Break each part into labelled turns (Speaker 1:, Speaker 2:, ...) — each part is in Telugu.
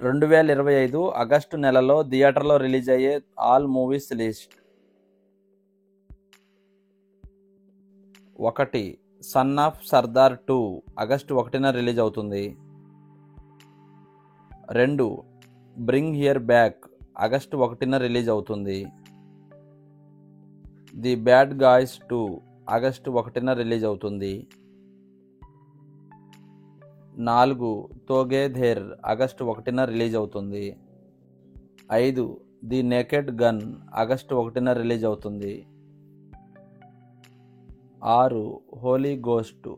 Speaker 1: 2025 ఆగస్టు నెలలో థియేటర్లో రిలీజ్ అయ్యే all movies list. 1. Son of Sardaar 2 August 1న రిలీజ్ అవుతుంది. 2. బ్రింగ్ హియర్ బ్యాక్ ఆగస్టు 1న రిలీజ్ అవుతుంది. ది బ్యాడ్ గాయ్స్ 2 ఆగస్టు 1న రిలీజ్ అవుతుంది. 4. తోగేధెర్ ఆగస్టు 1న రిలీజ్ అవుతుంది. 5. ది నేకెడ్ గన్ ఆగస్టు 1న రిలీజ్ అవుతుంది. 6. హోలీ గోస్ట్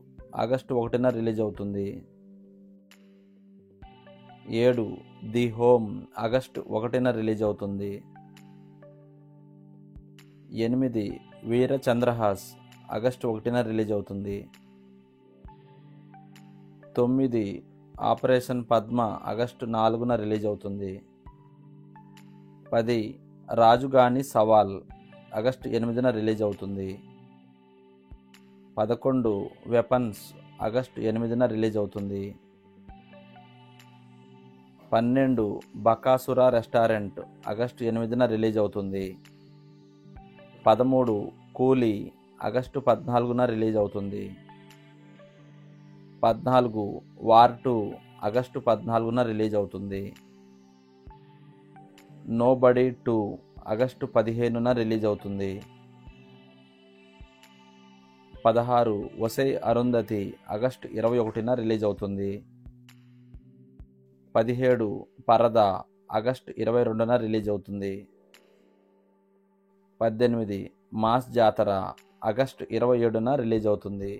Speaker 1: ఆగస్టు 1న రిలీజ్ అవుతుంది. 7. ది హోమ్ ఆగస్టు 1న రిలీజ్ అవుతుంది. 8. వీర చంద్రహాస్ ఆగస్టు 1న రిలీజ్ అవుతుంది. 9. ఆపరేషన్ పద్మ ఆగస్టు 4న రిలీజ్ అవుతుంది. 10. రాజుగాని సవాల్ ఆగస్టు 8న రిలీజ్ అవుతుంది. 11. వెపన్స్ ఆగస్టు 8న రిలీజ్ అవుతుంది. 12. బకాసురా రెస్టారెంట్ ఆగస్టు 8న రిలీజ్ అవుతుంది. 13. కూలీ ఆగస్టు 14న రిలీజ్ అవుతుంది. 14. వార్ 2 ఆగస్టు 14న రిలీజ్ అవుతుంది. నోబడీ 2 ఆగస్టు 15న రిలీజ్ అవుతుంది. 16. ఒసై అరుంధతి ఆగస్టు 21న రిలీజ్ అవుతుంది. 17. పరదా ఆగస్టు 22న రిలీజ్ అవుతుంది. 18. మాస్ జాతర ఆగస్టు 27న రిలీజ్ అవుతుంది.